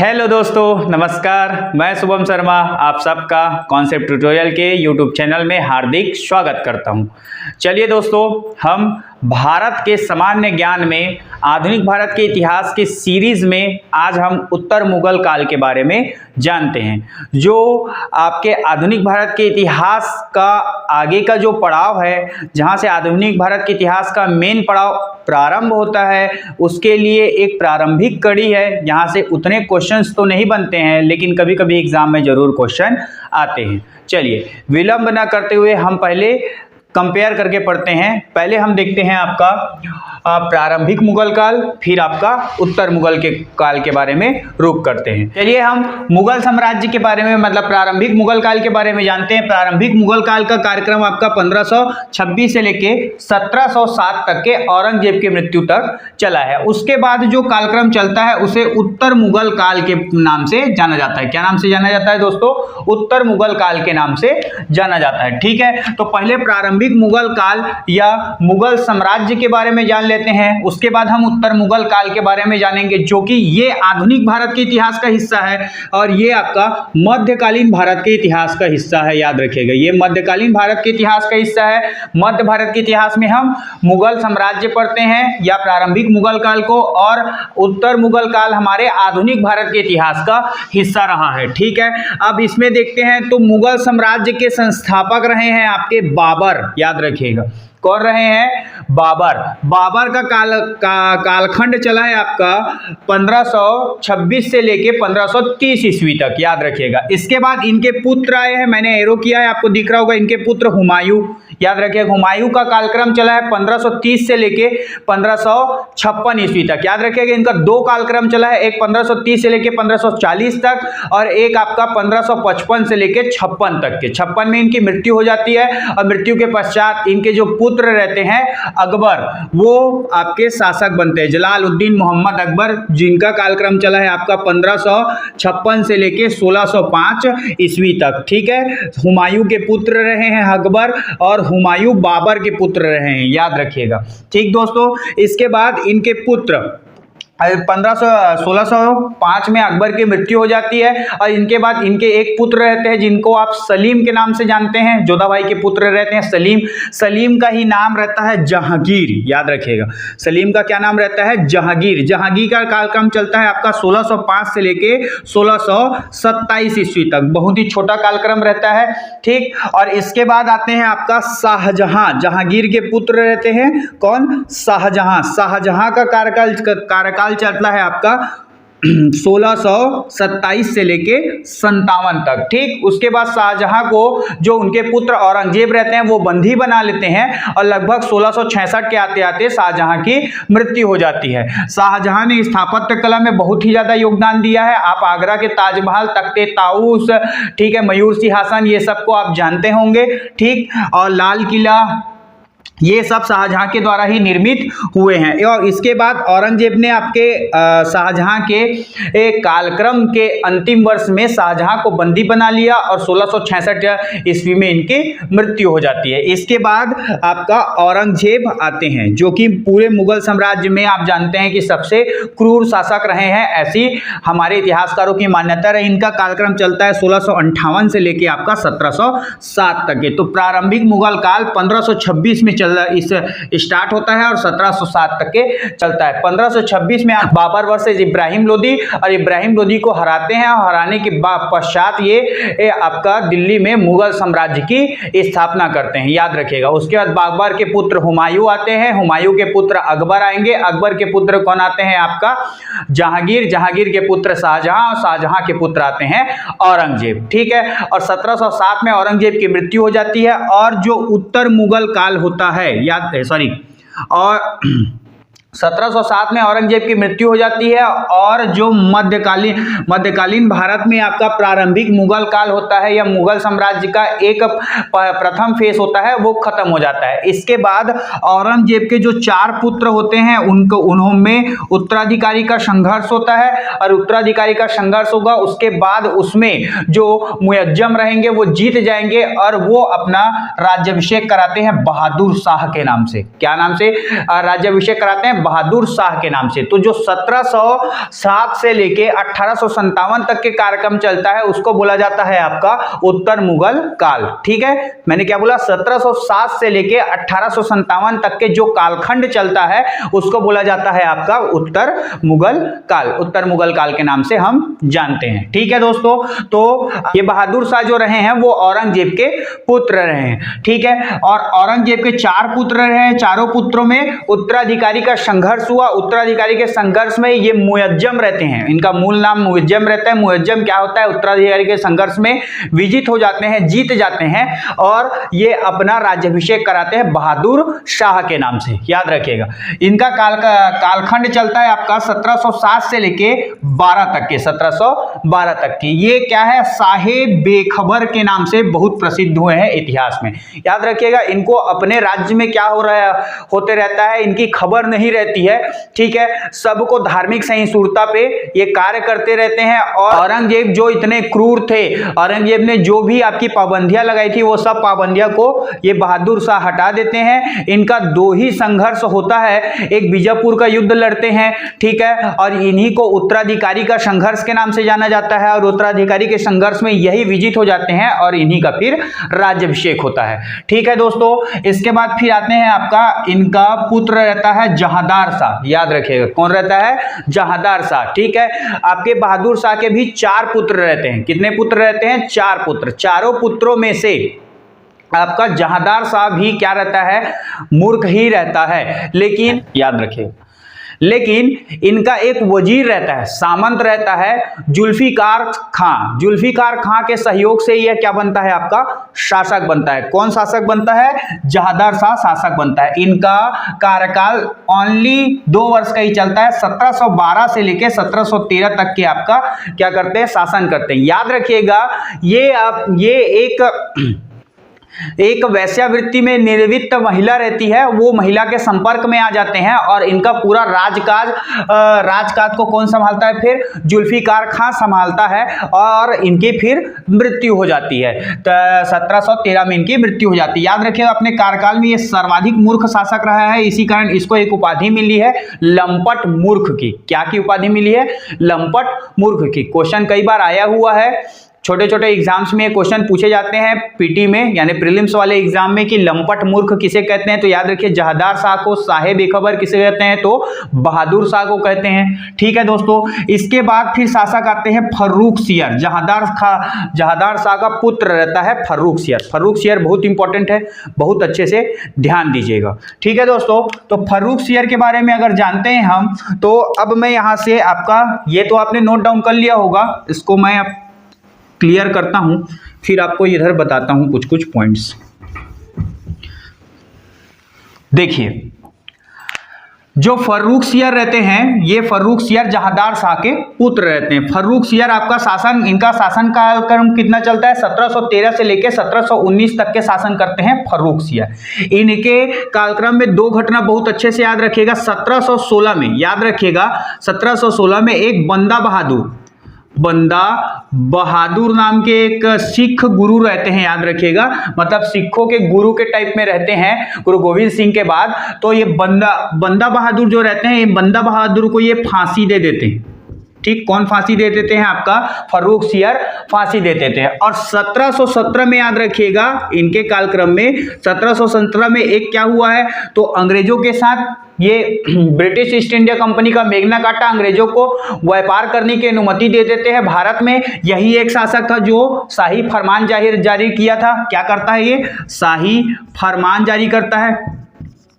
Hello दोस्तों, नमस्कार। मैं शुभम शर्मा आप सबका कॉन्सेप्ट ट्यूटोरियल के यूट्यूब चैनल में हार्दिक स्वागत करता हूं। चलिए दोस्तों, हम भारत के सामान्य ज्ञान में आधुनिक भारत के इतिहास की सीरीज में आज हम उत्तर मुगल काल के बारे में जानते हैं, जो आपके आधुनिक भारत के इतिहास का आगे का जो पड़ाव है, जहां से आधुनिक भारत के इतिहास का मेन पड़ाव प्रारंभ होता है, उसके लिए एक प्रारंभिक कड़ी है। यहाँ से उतने क्वेश्चंस तो नहीं बनते हैं, लेकिन कभी कभी एग्जाम में जरूर क्वेश्चन आते हैं। चलिए विलंब न करते हुए हम पहले कंपेयर करके पढ़ते हैं। पहले हम देखते हैं आपका प्रारंभिक मुगल काल, फिर आपका उत्तर मुगल के काल के बारे में रुख करते हैं। चलिए हम मुगल साम्राज्य के बारे में, मतलब प्रारंभिक मुगल काल के बारे में जानते हैं। प्रारंभिक मुगल काल का कार्यक्रम आपका 1526 से लेके 1707 तक के औरंगजेब की मृत्यु तक चला है। उसके बाद जो कालक्रम चलता है उसे उत्तर मुगल काल के नाम से जाना जाता है। क्या नाम से जाना जाता है दोस्तों? उत्तर मुगल काल के नाम से जाना जाता है। ठीक है, तो पहले प्रारंभिक मुगल काल या मुगल साम्राज्य के बारे में जान लेते हैं। उसके बाद हम उत्तर मुगल काल के बारे में जानेंगे, जो कि ये आधुनिक भारत के इतिहास का हिस्सा है और ये आपका मध्यकालीन भारत के इतिहास का हिस्सा है। याद रखिएगा, ये मध्यकालीन भारत के इतिहास का हिस्सा है। मध्य भारत के इतिहास में हम मुगल साम्राज्य पढ़ते हैं या प्रारंभिक मुगल काल को, और उत्तर मुगल काल हमारे आधुनिक भारत के इतिहास का हिस्सा रहा है। ठीक है, अब इसमें देखते हैं तो मुगल साम्राज्य के संस्थापक रहे हैं आपके बाबर। याद रखिएगा, कौन रहे हैं? बाबर। बाबर का कालखंड चला है आपका 1526 से लेके 1530 ईस्वी तक। याद रखिएगा, इसके बाद इनके पुत्र आए हैं। मैंने एरो किया है, आपको दिख रहा होगा, इनके पुत्र हुमायूं। याद रखिएगा, हुमायूं का कालक्रम चला है 1530 से लेके 1556 ईस्वी तक। याद रखिएगा, इनका दो कालक्रम चला है, एक 1530 से लेके 1540 तक और एक आपका 1555 से लेके 56 तक के। 56 में इनकी मृत्यु हो जाती है और मृत्यु के पश्चात इनके जो पुत्र रहते हैं अकबर, वो आपके शासक बनते हैं। जलालुद्दीन मोहम्मद अकबर, जिनका कालक्रम चला है आपका 1556 से लेके 1605 ईस्वी तक। ठीक है, हुमायूं के पुत्र रहे हैं अकबर और हुमायूं बाबर के पुत्र रहे हैं। याद रखिएगा। ठीक दोस्तों, इसके बाद इनके पुत्र 1605 में अकबर की मृत्यु हो जाती है और इनके बाद इनके एक पुत्र रहते हैं जिनको आप सलीम के नाम से जानते हैं। जोधा भाई के पुत्र रहते हैं सलीम। सलीम का ही नाम रहता है जहांगीर। याद रखिएगा, सलीम का क्या नाम रहता है? जहांगीर। जहांगीर का कालक्रम चलता है आपका 1605 से लेके 1627 ईस्वी तक। बहुत ही छोटा कालक्रम रहता है। ठीक, और इसके बाद आते हैं आपका शाहजहां। जहांगीर के पुत्र रहते हैं कौन? शाहजहां। शाहजहां का कार्यकाल चलता है आपका 1627 से लेके 57 तक। ठीक, उसके बाद शाहजहां को जो उनके पुत्र औरंगजेब रहते हैं वो बंदी बना लेते हैं और लगभग 1666 के आते आते शाहजहां की मृत्यु हो जाती है। शाहजहां ने स्थापत्य कला में बहुत ही ज्यादा योगदान दिया है। आप आगरा के ताजमहल, तख्ते ताऊस, ठीक है, मयूर सिंहासन, ये सबको आप जानते होंगे। ठीक, और लाल किला, ये सब शाहजहां के द्वारा ही निर्मित हुए हैं। और इसके बाद औरंगजेब ने आपके शाहजहां के एक कालक्रम के अंतिम वर्ष में शाहजहां को बंदी बना लिया और 1666 ईस्वी में इनकी मृत्यु हो जाती है। इसके बाद आपका औरंगजेब आते हैं, जो कि पूरे मुगल साम्राज्य में आप जानते हैं कि सबसे क्रूर शासक रहे हैं, ऐसी हमारे इतिहासकारों की मान्यता रही। इनका कालक्रम चलता है 1658 से लेके आपका 1707 तक के। तो प्रारंभिक मुगल काल 1526 में स्टार्ट होता है और 1707 तक के चलता है। 1526 में बाबर वर्सेस इब्राहिम लोदी, और इब्राहिम लोदी को हराते हैं और हराने के पश्चात ये आपका दिल्ली में मुगल साम्राज्य की स्थापना करते हैं। याद रखिएगा, उसके बाद बाबर के पुत्र हुमायूं आते हैं, हुमायूं के पुत्र अकबर आएंगे, अकबर के पुत्र कौन आते हैं? आपका जहांगीर, जहांगीर के पुत्र शाहजहां और शाहजहां के पुत्र आते हैं औरंगजेब। ठीक है, और 1707 में औरंगजेब की मृत्यु हो जाती है और जो उत्तर मुगल काल होता है, और 1707 में औरंगजेब की मृत्यु हो जाती है और जो मध्यकालीन भारत में आपका प्रारंभिक मुगल काल होता है या मुगल साम्राज्य का एक प्रथम फेस होता है, वो खत्म हो जाता है। इसके बाद औरंगजेब के जो 4 पुत्र होते हैं उनमें उत्तराधिकारी का संघर्ष होता है और उत्तराधिकारी का संघर्ष होगा। उसके बाद उसमें जो मुअज्जम रहेंगे वो जीत जाएंगे और वो अपना राज्याभिषेक कराते हैं बहादुर शाह के नाम से। क्या नाम से राज्याभिषेक कराते हैं? बहादुर शाह के नाम से। तो जो 1707 से लेके 1857 तक के कार्यक्रम चलता है उसको बोला जाता है आपका उत्तर मुगल काल। ठीक है, मैंने क्या बोला, 1707 से लेके 1857 तक के जो कालखंड चलता है उसको बोला जाता है आपका उत्तर मुगल काल। उत्तर मुगल काल के नाम से हम जानते हैं। ठीक है दोस्तों, तो ये बहादुर शाह जो रहे हैं वो औरंगजेब के पुत्र रहे हैं। ठीक है, और औरंगजेब के 4 पुत्र रहे हैं। चारों पुत्रों में उत्तराधिकारी का संघर्ष हुआ। उत्तराधिकारी के संघर्ष में ये मुअज्जम रहते हैं, इनका मूल नाम मुअज्जम रहता है। मुअज्जम क्या होता है, उत्तराधिकारी के संघर्ष में विजित हो जाते हैं, जीत जाते हैं और ये अपना राज्याभिषेक कराते हैं बहादुर शाह के नाम से। याद रखिएगा, इनका कालखंड चलता है आपका 1707 से लेके 12 तक के, 1712 तक की। ये क्या है, साहे बेखबर के नाम से बहुत प्रसिद्ध हुए हैं इतिहास में। याद रखिएगा, इनको अपने राज्य में क्या होते रहता है इनकी खबर नहीं रहती है। ठीक है, सबको धार्मिक सहिष्णुता पे ये कार्य करते रहते हैं। और औरंगजेब जो इतने क्रूर थे, औरंगजेब ने जो भी आपकी पाबंदियां लगाई थी वो सब पाबंदियां को ये बहादुर शाह हटा देते हैं। इनका 2 ही संघर्ष होता है, एक बीजापुर का युद्ध लड़ते हैं, ठीक है, और इन्हीं को उत्तराधिकारी का संघर्ष के नाम से जाना जाता है। और उत्तराधिकारी के संघर्ष में यही विजित हो जाते हैं और इन्हीं का फिर राज्याभिषेक होता है। ठीक है दोस्तों, इसके बाद फिर आते हैं आपका, इनका पुत्र रहता है जहांदार शाह। याद रखिएगा, कौन रहता है, जहांदार शाह। ठीक है, आपके बहादुर शाह के भी 4 पुत्र रहते हैं। कितने पुत्र रहते हैं, 4 पुत्र। चारों पुत्रों में से आपका जहांदार शाह भी क्या रहता है, मूर्ख ही रहता है। लेकिन याद रखिए, लेकिन इनका एक वजीर रहता है, सामंत रहता है, जुल्फिकार खां। जुल्फिकार खां के सहयोग से यह क्या बनता है, आपका शासक बनता है। कौन शासक बनता है, जहांदार शाह शासक बनता है। इनका कार्यकाल ओनली 2 वर्ष का ही चलता है, 1712 से लेकर 1713 तक के आपका क्या करते हैं, शासन करते हैं। याद रखिएगा, ये एक वेश्यावृत्ति में निवृत्त महिला रहती है, वो महिला के संपर्क में आ जाते हैं और इनका पूरा राजकाज को कौन संभालता है, फिर जुल्फिकार खां संभालता है और इनकी फिर मृत्यु हो जाती है। तो 1713 में इनकी मृत्यु हो जाती है। याद रखिएगा, अपने कार्यकाल में ये सर्वाधिक मूर्ख शासक रहा है, इसी कारण इसको एक उपाधि मिली है लंपट मूर्ख की। क्या की उपाधि मिली है, लंपट मूर्ख की। क्वेश्चन कई बार आया हुआ है, छोटे छोटे एग्जाम्स में क्वेश्चन पूछे जाते हैं पीटी में, यानी प्रीलिम्स वाले एग्जाम में, कि लंपट मूर्ख किसे कहते हैं। तो याद रखिए, जहांदार शाह को साहे बेखबर किसे कहते हैं, तो बहादुर शाह को कहते हैं। ठीक है दोस्तों, इसके बाद फिर शासक आते हैं फर्रुख सियर। जहांदार शाह का पुत्र रहता है फर्रुख सियर। फर्रुख सियर बहुत इंपॉर्टेंट है, बहुत अच्छे से ध्यान दीजिएगा। ठीक है दोस्तों, तो फर्रुख सियर के बारे में अगर जानते हैं हम, तो अब मैं यहाँ से आपका, ये तो आपने नोट डाउन कर लिया होगा, इसको मैं क्लियर करता हूं, फिर आपको इधर बताता हूं कुछ कुछ पॉइंट्स। देखिए, जो फर्रुख सियर रहते हैं, ये फर्रुख सियर जहांदार शाह के पुत्र रहते हैं। फर्रुख सियर आपका शासन, इनका शासन कालक्रम कितना चलता है, 1713 से लेकर 1719 तक के शासन करते हैं फर्रुख सियर। इनके कालक्रम में 2 घटना बहुत अच्छे से याद रखिएगा। 1716 में, याद रखिएगा, 1716 में एक बंदा बहादुर नाम के एक सिख गुरु रहते हैं। याद रखिएगा, मतलब सिखों के गुरु के टाइप में रहते हैं गुरु गोविंद सिंह के बाद। तो ये बंदा बहादुर जो रहते हैं, ये बंदा बहादुर को ये फांसी दे देते हैं। ठीक, कौन फांसी दे देते हैं, आपका फर्रुख सियर फांसी दे देते हैं। और 1717 में याद रखिएगा, इनके कालक्रम में 1717 में एक क्या हुआ है, तो अंग्रेजों के साथ ये ब्रिटिश ईस्ट इंडिया कंपनी का मेग्ना कार्टा अंग्रेजों को व्यापार करने की अनुमति दे देते हैं भारत में। यही एक शासक था जो शाही फरमान जारी किया था। क्या करता है ये, शाही फरमान जारी करता है,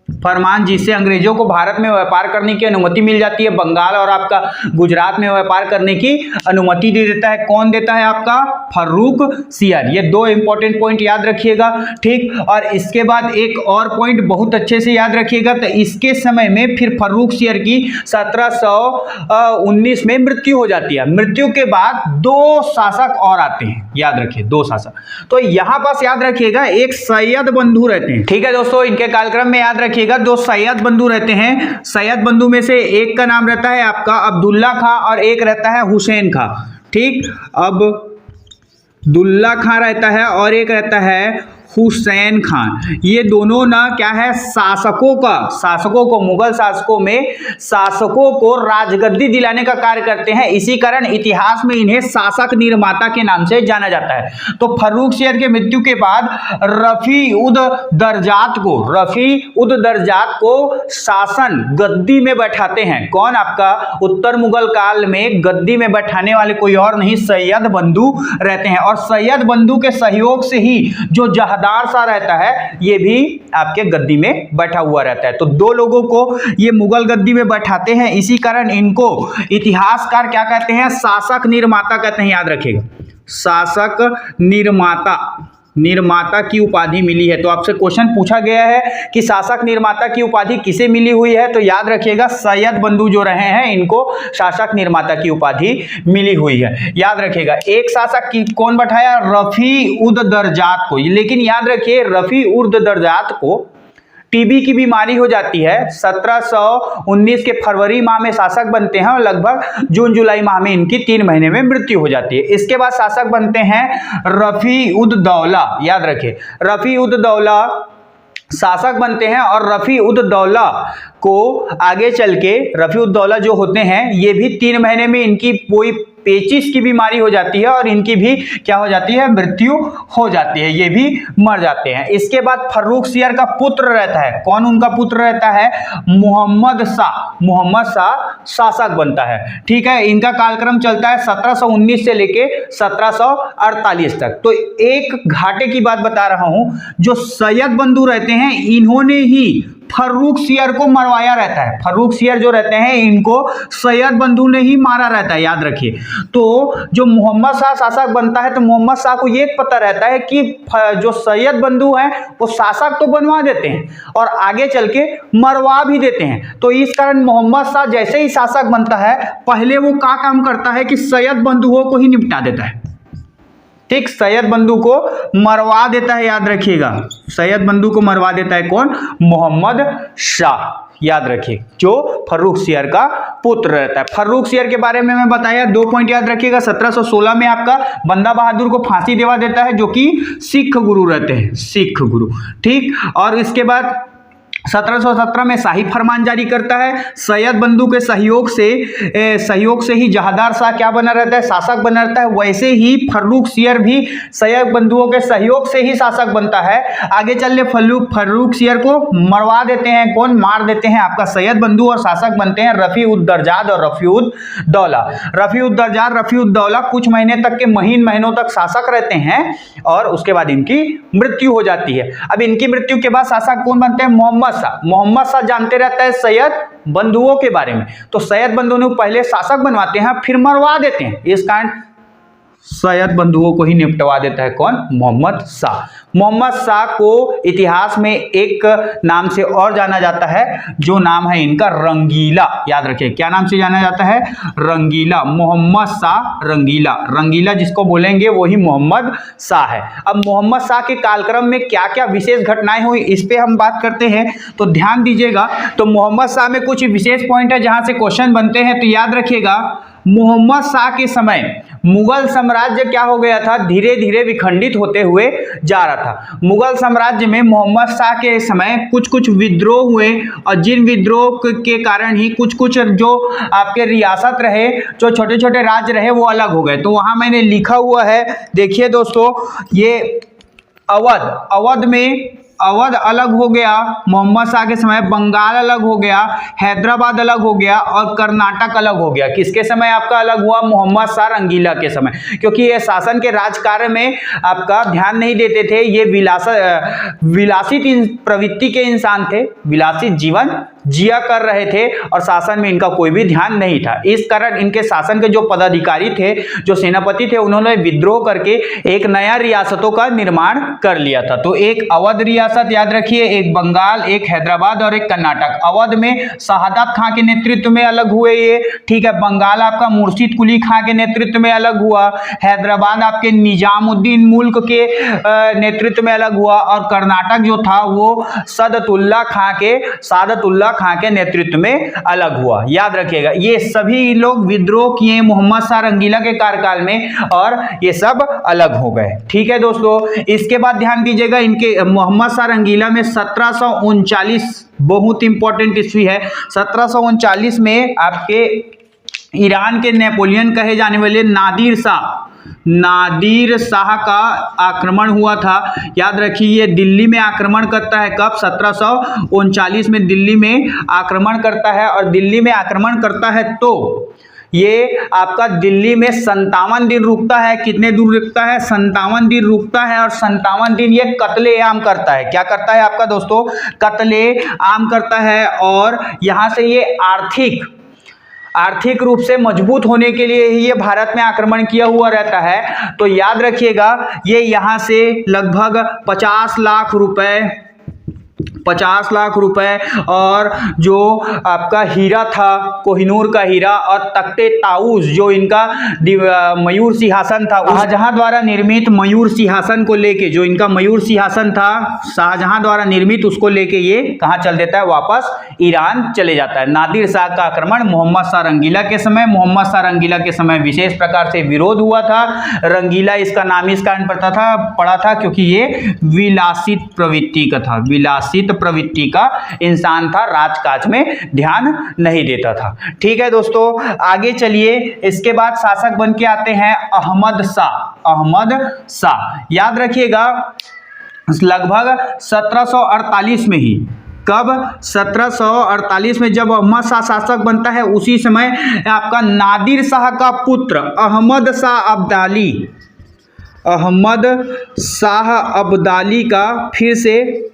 फरमान जिससे अंग्रेजों को भारत में व्यापार करने की अनुमति मिल जाती है, बंगाल और आपका गुजरात में व्यापार करने की अनुमति दे देता है। कौन देता है, आपका फर्रुख सियर। ये 2 इंपॉर्टेंट पॉइंट याद रखिएगा। ठीक, और इसके बाद एक और पॉइंट बहुत अच्छे से याद रखिएगा, तो इसके समय में फिर फर्रुख सियर की 1719 में मृत्यु हो जाती है। मृत्यु के बाद 2 शासक और आते हैं, याद रखिए 2 शासक। तो यहां पास याद रखिएगा, एक सैयद बंधु रहते हैं। ठीक है दोस्तों, इनके कार्यक्रम में याद रखिएगा 2 सैयद बंधु रहते हैं। सैयद बंधु में से एक का नाम रहता है आपका अब्दुल्ला खां और एक रहता है हुसैन खां। ठीक, अब दुल्ला खां रहता है और एक रहता है हुसैन खान। ये दोनों ना क्या है, शासकों को मुगल शासकों में शासकों को राजगद्दी दिलाने का कार्य करते हैं। इसी कारण इतिहास में इन्हें शासक निर्माता के नाम से जाना जाता है। तो फर्रुखसियर के मृत्यु के बाद रफी उद दर्जात को शासन गद्दी में बैठाते हैं। कौन? आपका उत्तर मुगल काल में गद्दी में बैठाने वाले कोई और नहीं, सैयद बंधु रहते हैं। और सैयद बंधु के सहयोग से ही जो जहादार शाह रहता है ये भी आपके गद्दी में बैठा हुआ रहता है। तो दो लोगों को ये मुगल गद्दी में बैठाते हैं। इसी कारण इनको इतिहासकार क्या कहते हैं? शासक निर्माता कहते हैं। याद रखिएगा, शासक निर्माता की उपाधि मिली है। तो आपसे क्वेश्चन पूछा गया है कि शासक निर्माता की उपाधि किसे मिली हुई है, तो याद रखिएगा सैयद बंधु जो रहे हैं इनको शासक निर्माता की उपाधि मिली हुई है। याद रखिएगा, एक शासक की कौन बैठाया? रफी उद दर्जात को। लेकिन याद रखिए रफी उद दर्जात को टीबी की बीमारी हो जाती है। 1719 के फरवरी माह में शासक बनते हैं और लगभग जून जुलाई माह में इनकी 3 महीने में मृत्यु हो जाती है। इसके बाद शासक बनते हैं रफी उद दौला। याद रखिए, रफी उद दौला शासक बनते हैं और रफी उद दौला को आगे चल के रफी उद दौला जो होते हैं ये भी 3 महीने में इनकी कोई पेचिस की बीमारी हो जाती है और इनकी भी क्या हो जाती है? मृत्यु हो जाती है, ये भी मर जाते हैं। इसके बाद फर्रुखसियर का पुत्र रहता है। कौन उनका पुत्र रहता है? मोहम्मद शाह शासक बनता है। ठीक है, इनका कालक्रम चलता है 1719 से लेके 1748 तक। तो एक घाटे की बात बता रहा हूं, जो सैयद बंधु रहते हैं इन्होंने ही फर्रुखसियर को मरवाया रहता है। फर्रुखसियर जो रहते हैं इनको सैयद बंधु ने ही मारा रहता है। याद रखिए, तो जो मोहम्मद शाह शासक बनता है तो मोहम्मद शाह को ये पता रहता है कि जो सैयद बंधु हैं वो शासक तो बनवा देते हैं और आगे चल के मरवा भी देते हैं। तो इस कारण मोहम्मद शाह जैसे ही शासक बनता है पहले वो क्या काम करता है कि सैयद बंधुओं को ही निपटा देता है। ठीक, सैयद बंधु को मरवा देता है। याद रखिएगा, सैयद बंधु को मरवा देता है कौन? मोहम्मद शाह। याद रखिए, जो फर्रुखसियर का पुत्र रहता है। फर्रुखसियर के बारे में मैं बताया, 2 पॉइंट याद रखिएगा। 1716 में आपका बंदा बहादुर को फांसी दिलवा देता है जो कि सिख गुरु रहते हैं, सिख गुरु। ठीक, और इसके बाद 1717 में शाही फरमान जारी करता है। सैयद बंधु के सहयोग से ही जहादार शाह क्या बना रहता है? शासक बना रहता है। वैसे ही फर्रुखसियर भी सैयद बंधुओं के सहयोग से ही शासक बनता है। आगे चलने फर्रुखसियर को मरवा देते हैं। कौन? मार देते हैं आपका सैयद बंधु और शासक बनते हैं रफी उद दर्जात और रफी उद दौला। रफी उद दर्जात, रफी उद दौला कुछ महीने तक के महीनों तक शासक रहते हैं और उसके बाद इनकी मृत्यु हो जाती है। अब इनकी मृत्यु के बाद शासक कौन बनते हैं? मोहम्मद शाह जानते रहता है सैयद बंधुओं के बारे में, तो सैयद बंधुओं ने पहले शासक बनवाते हैं फिर मरवा देते हैं। इस कारण सैयद बंधुओं को ही निपटवा देता है कौन? मोहम्मद शाह। मोहम्मद शाह को इतिहास में एक नाम से और जाना जाता है, जो नाम है इनका रंगीला। याद रखिए, क्या नाम से जाना जाता है? रंगीला। मोहम्मद शाह रंगीला जिसको बोलेंगे वही मोहम्मद शाह है। अब मोहम्मद शाह के कालक्रम में क्या क्या विशेष घटनाएं हुई इस पे हम बात करते हैं, तो ध्यान दीजिएगा। तो मोहम्मद शाह में कुछ विशेष पॉइंट है जहां से क्वेश्चन बनते हैं। तो याद रखिएगा, मोहम्मद शाह के समय मुगल साम्राज्य क्या हो गया था? धीरे धीरे विखंडित होते हुए जा रहा था। मुगल साम्राज्य में मोहम्मद शाह के समय कुछ विद्रोह हुए और जिन विद्रोह के कारण ही कुछ जो आपके रियासत रहे, जो छोटे छोटे राज्य रहे वो अलग हो गए। तो वहां मैंने लिखा हुआ है, देखिए दोस्तों, ये अवध में अवध अलग हो गया मोहम्मद शाह के समय, बंगाल अलग हो गया, हैदराबाद अलग हो गया और कर्नाटक अलग हो गया। किसके समय आपका अलग हुआ? मोहम्मद शाह रंगीला के समय, क्योंकि ये शासन के राजकार्य में आपका ध्यान नहीं देते थे। ये विलासित प्रवृत्ति के इंसान थे, विलासित जीवन जिया कर रहे थे और शासन में इनका कोई भी ध्यान नहीं था। इस कारण इनके शासन के जो पदाधिकारी थे, जो सेनापति थे, उन्होंने विद्रोह करके एक नया रियासतों का निर्माण कर लिया था। तो एक अवध रियासत याद रखिए, एक बंगाल, एक हैदराबाद और एक कर्नाटक। अवध में शहादत खां के नेतृत्व में अलग हुए ये, ठीक है। बंगाल आपका मुर्शिद कुली खां के नेतृत्व में अलग हुआ, हैदराबाद आपके निजामुद्दीन मुल्क के नेतृत्व में अलग हुआ और कर्नाटक जो था वो सादतुल्ला खां के नेतृत्व में अलग हुआ। याद रखिएगा, ये सभी लोग विद्रोह किए मोहम्मद शाह रंगीला के कार्यकाल में और ये सब अलग हो गए। ठीक है दोस्तों, इसके बाद ध्यान दीजिएगा, इनके मोहम्मद शाह रंगीला में 1739 बहुत इंपॉर्टेंट ईस्वी है। 1739 में आपके ईरान के नेपोलियन कहे जाने वाले नादिर शाह का आक्रमण हुआ था। याद रखिए, दिल्ली में आक्रमण करता है कब? 1739 में दिल्ली में आक्रमण करता है। और दिल्ली में आक्रमण करता है तो ये आपका दिल्ली में 57 दिन रुकता है। कितने दिन रुकता है? 57 दिन रुकता है। और 57 दिन ये कत्ले-आम करता है। क्या करता है आपका दोस्तों? कत्ले-आम करता है। और यहाँ से ये आर्थिक रूप से मजबूत होने के लिए ही ये भारत में आक्रमण किया हुआ रहता है। तो याद रखिएगा, ये यहाँ से लगभग 50 लाख रुपए और जो आपका हीरा था, कोहिनूर का हीरा, और तख्ते ताऊस जो इनका मयूर सिंहासन था, शाहजहां द्वारा निर्मित मयूर सिंहासन को लेके, जो इनका मयूर सिंहासन था शाहजहां द्वारा निर्मित, उसको लेके ये कहाँ चल देता है? वापस ईरान चले जाता है। नादिर शाह का आक्रमण मोहम्मद शाह रंगीला के समय विशेष प्रकार से विरोध हुआ था। रंगीला इसका नाम इस कारण पड़ा था क्योंकि ये विलासित प्रवृत्ति का इंसान था, राजकाज में ध्यान नहीं देता था। ठीक है दोस्तों, आगे चलिए। इसके बाद शासक बन के आते हैं अहमद शाह। याद रखिएगा, लगभग 1748 में ही, कब? 1748 में जब अहमद शाह शासक बनता है, उसी समय आपका नादिर शाह का पुत्र अहमद शाह अब्दाली का फिर से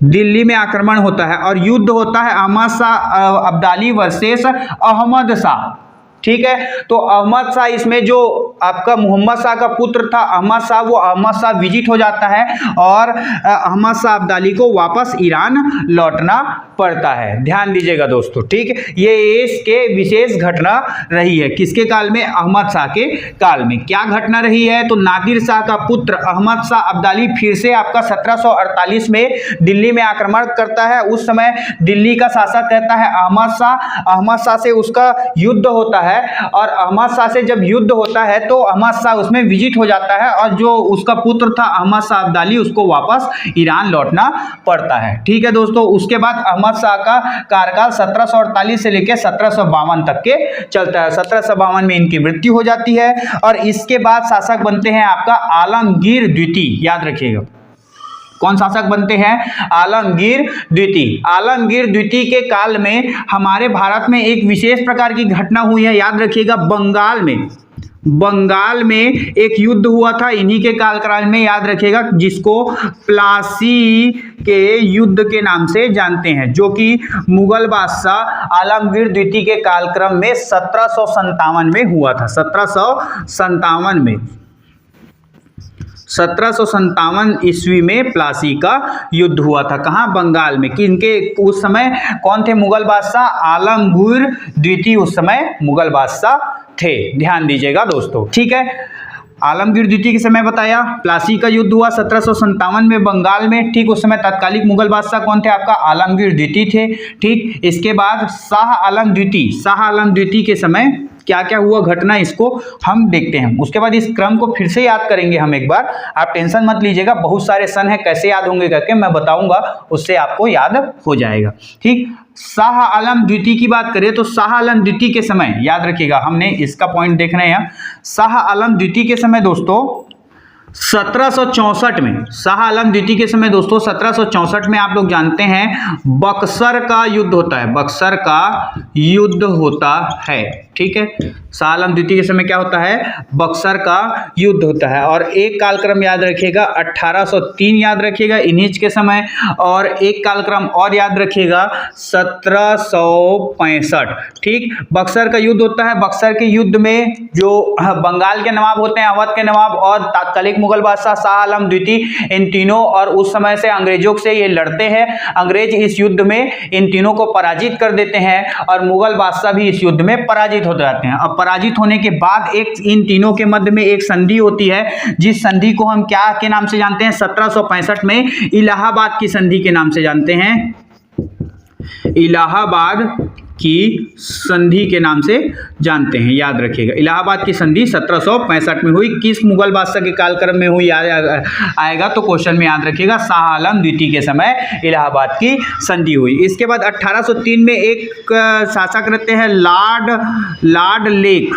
दिल्ली में आक्रमण होता है और युद्ध होता है अहमद शाह अब्दाली वर्सेस अहमद शाह। ठीक है, तो अहमद शाह, इसमें जो आपका मोहम्मद शाह का पुत्र था अहमद शाह, वो अहमद शाह विजिट हो जाता है और अहमद शाह अब्दाली को वापस ईरान लौटना पड़ता है। ध्यान दीजिएगा दोस्तों। ठीक, ये इसके विशेष घटना रही है। किसके काल में? अहमद शाह के काल में। क्या घटना रही है? तो नादिर शाह का पुत्र अहमद शाह अब्दाली फिर से आपका 1748 में दिल्ली में आक्रमण करता है। उस समय दिल्ली का शासक रहता है अहमद शाह से उसका युद्ध होता है और अहमद शाह से जब युद्ध होता है तो अहमद शाह उसमें विजिट हो जाता है और जो उसका पुत्र था अहमद शाह अब्दाली, उसको वापस ईरान लौटना पड़ता है। ठीक है दोस्तों, उसके बाद अहमद शाह का कार्यकाल 1748 से लेकर 1752 तक के चलता है। 1752 में इनकी मृत्यु हो जाती है और इसके बाद शासक बनते हैं आपका आलमगीर द्वितीय। याद रखिएगा, कौन शासक बनते हैं? आलमगीर द्वितीय के काल में हमारे भारत में एक विशेष प्रकार की घटना हुई है। याद रखिएगा, बंगाल में एक युद्ध हुआ था इन्हीं के काल में। याद रखिएगा, जिसको प्लासी के युद्ध के नाम से जानते हैं, जो कि मुगल बादशाह आलमगीर द्वितीय के कालक्रम में 1757 में हुआ था। 1757 ईस्वी में प्लासी का युद्ध हुआ था। कहाँ? बंगाल में। कि इनके उस समय कौन थे मुगल बादशाह? आलमगीर द्वितीय उस समय मुगल बादशाह थे। ध्यान दीजिएगा दोस्तों। ठीक है, आलमगीर द्वितीय के समय बताया, प्लासी का युद्ध हुआ 1757 में बंगाल में। ठीक, उस समय तत्कालिक मुगल बादशाह कौन थे? आपका आलमगीर द्वितीय थे। ठीक, इसके बाद शाह आलम द्वितीय के समय क्या क्या हुआ घटना, इसको हम देखते हैं। उसके बाद इस क्रम को फिर से याद करेंगे हम एक बार। आप टेंशन मत लीजिएगा, बहुत सारे सन है, कैसे याद होंगे करके मैं बताऊंगा, उससे आपको याद हो जाएगा। ठीक, शाह आलम द्वितीय की बात करें तो शाह आलम द्वितीय के समय, याद रखिएगा, हमने इसका पॉइंट देख रहे हैं। शाह आलम द्वितीय के समय दोस्तों 1764 में, शाह आलम द्वितीय के समय दोस्तों 1764 में आप लोग जानते हैं बक्सर का युद्ध होता है। ठीक है, शाह आलम द्वितीय के समय क्या होता है? बक्सर का युद्ध होता है। और एक कालक्रम याद रखिएगा 1803 याद रखिएगा इन्हीं के समय, और एक कालक्रम और याद रखिएगा 1765। ठीक, बक्सर का युद्ध होता है। बक्सर के युद्ध में जो बंगाल के नवाब होते हैं, अवध के नवाब और तात्कालिक मुगल बादशाह शाह आलम द्वितीय, इन तीनों, और उस समय से अंग्रेजों से ये लड़ते हैं। अंग्रेज इस युद्ध में इन तीनों को पराजित कर देते हैं और मुगल बादशाह भी इस युद्ध में पराजित हो जाते हैं। अब पराजित होने के बाद एक इन तीनों के मध्य में एक संधि होती है, जिस संधि को हम क्या के नाम से जानते हैं? 1765 में इलाहाबाद की संधि के नाम से जानते हैं। इलाहाबाद की संधि के नाम से जानते हैं, याद रखिएगा। इलाहाबाद की संधि 1765 में हुई। किस मुगल बादशाह के कालक्रम में हुई आएगा तो क्वेश्चन में याद रखिएगा, शाह आलम द्वितीय के समय इलाहाबाद की संधि हुई। इसके बाद 1803 में एक शासक रहते हैं लॉर्ड लेक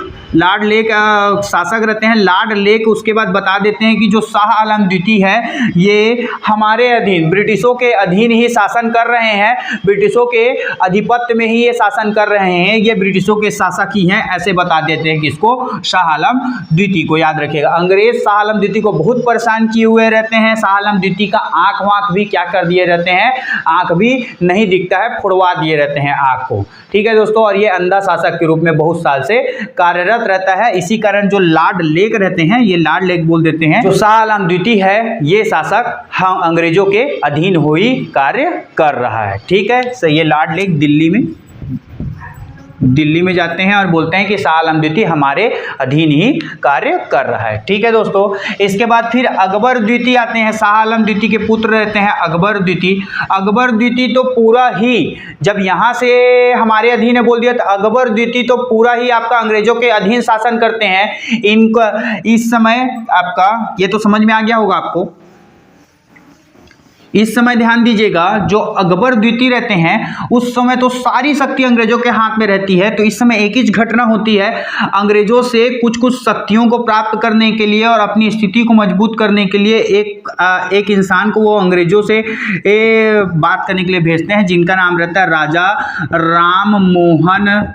शासक रहते हैं लॉर्ड लेक। उसके बाद बता देते हैं कि जो शाह आलम द्वितीय है ये हमारे अधीन, ब्रिटिशों के अधीन ही शासन कर रहे हैं, ब्रिटिशों के अधिपत्य में ही ये शासन कर रहे हैं, ये ब्रिटिशों के शासक ही हैं, ऐसे बता देते हैं किसको, शाह आलम द्वितीय को। याद रखिएगा, अंग्रेज शाह आलम द्वितीय को बहुत परेशान किए हुए रहते हैं। शाह आलम द्वितीय का आंख वाँख भी क्या कर दिए रहते हैं, आंख भी नहीं दिखता है, फुड़वा दिए रहते हैं आंख को। ठीक है दोस्तों, और ये अंधा शासक के रूप में बहुत साल से कार्यरत रहता है। इसी कारण जो लॉर्ड लेक रहते हैं, ये लॉर्ड लेक बोल देते हैं, जो शाह आलम द्वितीय है ये शासक हम अंग्रेजों के अधीन हो ही कार्य कर रहा है। ठीक है, सही है। लॉर्ड लेक दिल्ली में जाते हैं और बोलते हैं कि शाह आलम द्वितीय हमारे अधीन ही कार्य कर रहा है। ठीक है दोस्तों, इसके बाद फिर अकबर द्वितीय आते हैं। शाह आलम द्वितीय के पुत्र रहते हैं अकबर द्वितीय। अकबर द्वितीय तो पूरा ही, जब यहाँ से हमारे अधीन है बोल दिया, तो अकबर द्वितीय तो पूरा ही आपका अंग्रेजों के अधीन शासन करते हैं। इनका इस समय आपका ये तो समझ में आ गया होगा आपको। इस समय ध्यान दीजिएगा, जो अकबर द्वितीय रहते हैं उस समय तो सारी शक्ति अंग्रेजों के हाथ में रहती है। तो इस समय एक ही घटना होती है, अंग्रेजों से कुछ कुछ शक्तियों को प्राप्त करने के लिए और अपनी स्थिति को मजबूत करने के लिए एक इंसान को वो अंग्रेजों से बात करने के लिए भेजते हैं, जिनका नाम रहता है राजा राम मोहन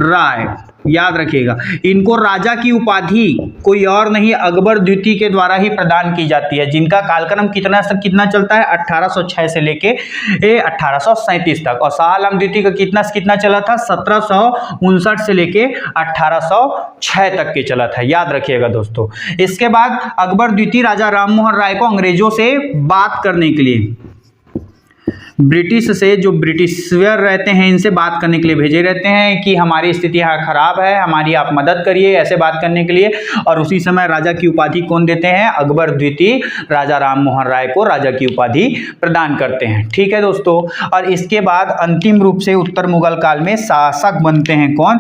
राय। याद रखिएगा, इनको राजा की उपाधि कोई और नहीं अकबर द्वितीय के द्वारा ही प्रदान की जाती है, जिनका कालक्रम कितना से कितना चलता है, 1806 से लेके 1837 तक। और शाह आलम द्वितीय का कितना से कितना चला था, 1759 से लेके 1806 तक के चला था। याद रखिएगा दोस्तों। इसके बाद अकबर द्वितीय राजा राम मोहन राय को अंग्रेजों से बात करने के लिए, ब्रिटिश से जो ब्रिटिशर रहते हैं इनसे बात करने के लिए भेजे रहते हैं कि हमारी स्थिति यहाँ खराब है, हमारी आप मदद करिए, ऐसे बात करने के लिए। और उसी समय राजा की उपाधि कौन देते हैं, अकबर द्वितीय राजा राम मोहन राय को राजा की उपाधि प्रदान करते हैं। ठीक है दोस्तों, और इसके बाद अंतिम रूप से उत्तर मुगल काल में शासक बनते हैं कौन,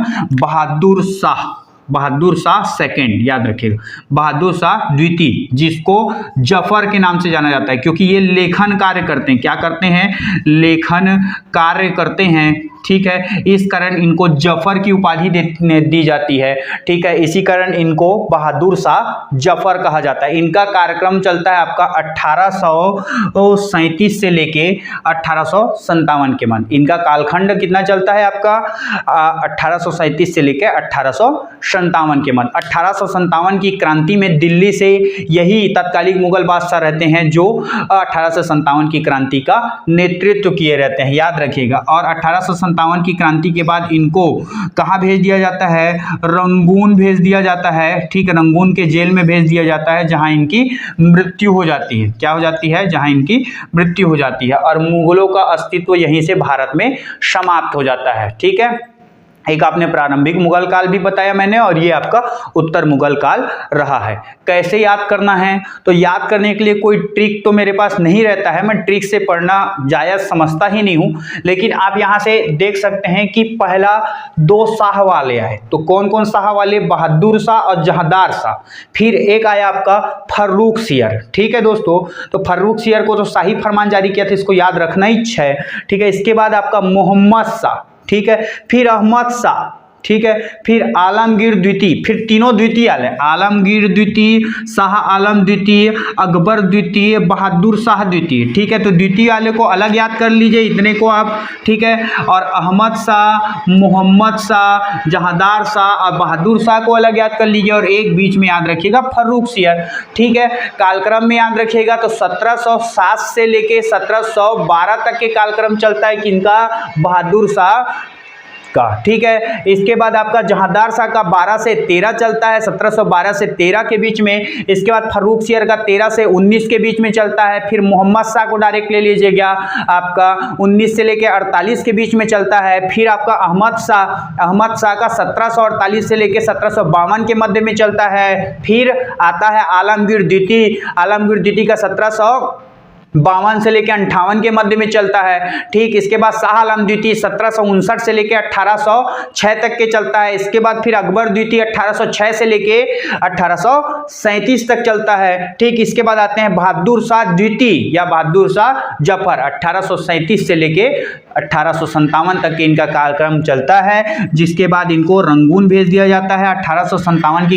बहादुर शाह सेकंड। याद रखिएगा, बहादुर शाह द्वितीय, जिसको जफर के नाम से जाना जाता है, क्योंकि ये लेखन कार्य करते हैं। क्या करते हैं, लेखन कार्य करते हैं। ठीक है, इस कारण इनको जफर की उपाधि दी जाती है। ठीक है, इसी कारण इनको बहादुर शाह जफर कहा जाता है। इनका कार्यक्रम चलता है आपका 1837 से लेके 1857 के मध्य। इनका कालखंड कितना चलता है आपका, 1837 से लेके 1857 के मध्य। 1857 की क्रांति में दिल्ली से यही तत्कालीन मुगल बादशाह रहते हैं जो 1857 की क्रांति का नेतृत्व किए रहते हैं। याद रखिएगा, और 1857 की क्रांति के बाद इनको कहाँ भेज दिया जाता है, रंगून भेज दिया जाता है। ठीक है, रंगून के जेल में भेज दिया जाता है, जहां इनकी मृत्यु हो जाती है। क्या हो जाती है, जहां इनकी मृत्यु हो जाती है। और मुगलों का अस्तित्व यहीं से भारत में समाप्त हो जाता है। ठीक है, एक आपने प्रारंभिक मुगल काल भी बताया मैंने, और ये आपका उत्तर मुगल काल रहा है। कैसे याद करना है, तो याद करने के लिए कोई ट्रिक तो मेरे पास नहीं रहता है, मैं ट्रिक से पढ़ना जायज़ समझता ही नहीं हूँ। लेकिन आप यहाँ से देख सकते हैं कि पहला 2 शाह वाले आए, तो कौन कौन शाह वाले, बहादुर शाह और जहांदार शाह। फिर एक आया आपका फर्रुख सियर। ठीक है दोस्तों, तो फर्रुख सियर को तो शाही फरमान जारी किया था, इसको याद रखना ही है। ठीक है, इसके बाद आपका मोहम्मद शाह। ठीक है, फिर अहमद शाह। ठीक है, फिर आलमगीर द्वितीय, फिर तीनों द्वितीय आले, आलमगीर द्वितीय, शाह आलम द्वितीय, अकबर द्वितीय, बहादुर शाह द्वितीय। ठीक है, तो द्वितीय वाले को अलग याद कर लीजिए, इतने को आप। ठीक है, और अहमद शाह, मोहम्मद शाह, जहांदार शाह और बहादुर शाह को अलग याद कर लीजिए, और एक बीच में याद रखिएगा फर्रुख सियर। ठीक है, कालक्रम में याद रखिएगा तो 1707 से लेके 1712 तक के कालक्रम चलता है किनका, बहादुर शाह का। ठीक है, इसके बाद आपका जहांदार शाह का 12 से 13 चलता है, 1712 से 13 के बीच में। इसके बाद फर्रुख सियर का 13 से 19 के बीच में चलता है। फिर मोहम्मद शाह को डायरेक्ट ले लीजिएगा, आपका 19 से लेकर 48 के बीच में चलता है। फिर आपका अहमद शाह का 1748 से लेकर 1752 के मध्य में चलता है। फिर आता है आलमगीर द्वितीय का 52 से लेकर 58 के मध्य में चलता है। ठीक, इसके बाद शाह आलम द्वितीय 1759 से लेकर 1806 तक के चलता है। इसके बाद फिर अकबर द्वितीय 1806 से लेकर 1837 तक चलता है। ठीक, इसके बाद आते हैं बहादुर शाह द्वितीय या बहादुर शाह जफर 1837 से लेकर 1857 तक इनका कार्यक्रम चलता है, जिसके बाद इनको रंगून भेज दिया जाता है। 1857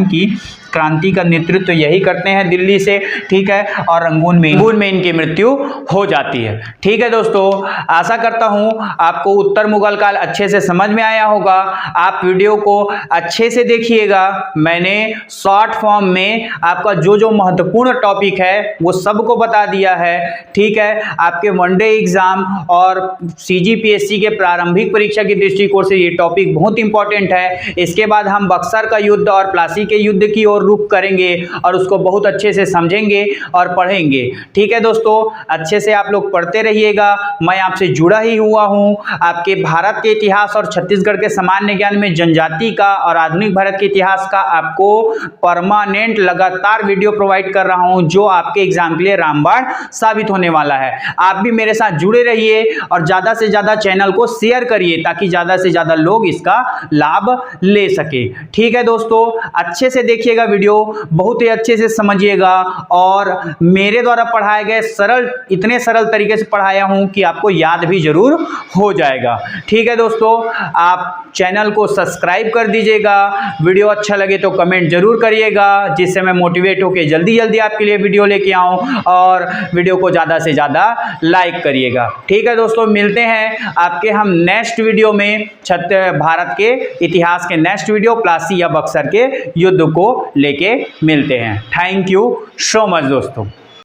की क्रांति का नेतृत्व यही करते हैं दिल्ली से। ठीक है, और रंगून में इनकी मृत्यु हो जाती है। ठीक है दोस्तों, आशा करता हूं आपको उत्तर मुगल काल अच्छे से समझ में आया होगा। आप वीडियो को अच्छे से देखिएगा। मैंने शॉर्ट फॉर्म में आपका जो महत्वपूर्ण टॉपिक है वो सबको बता दिया है। ठीक है, आपके वनडे एग्जाम और CGPSC के प्रारंभिक परीक्षा की दृष्टिकोण से ये टॉपिक बहुत इंपॉर्टेंट है। इसके बाद हम बक्सर का युद्ध और प्लासी के युद्ध की ओर रुख करेंगे और उसको बहुत अच्छे से समझेंगे और पढ़ेंगे। ठीक है दोस्तों, अच्छे से आप लोग पढ़ते रहिएगा। मैं आपसे जुड़ा ही हुआ हूं। आपके भारत के इतिहास और छत्तीसगढ़ के सामान्य ज्ञान में जनजाति का और आधुनिक भारत के इतिहास का आपको परमानेंट लगातार वीडियो प्रोवाइड कर रहा हूं, जो आपके एग्जाम के लिए रामबाण साबित होने वाला है। आप भी मेरे साथ जुड़े रहिए और ज्यादा से ज्यादा चैनल को शेयर करिए ताकि ज्यादा से ज्यादा लोग इसका लाभ ले सके। ठीक है दोस्तों, अच्छे से देखिएगा, वीडियो बहुत ही अच्छे से समझिएगा और मेरे द्वारा पढ़ाए गए इतने सरल तरीके से पढ़ाया हूं कि आपको याद भी जरूर हो जाएगा। ठीक है दोस्तों, आप चैनल को सब्सक्राइब कर दीजिएगा। वीडियो अच्छा लगे तो कमेंट जरूर करिएगा, जिससे मैं मोटिवेट होकर जल्दी आपके लिए वीडियो लेके आऊं, और वीडियो को ज्यादा से ज्यादा लाइक करिएगा। ठीक है दोस्तों, मिलते हैं आपके हम नेक्स्ट वीडियो में भारत के इतिहास के नेक्स्ट वीडियो प्लासी या बक्सर के युद्ध को लेके मिलते हैं। थैंक यू सो मच दोस्तों।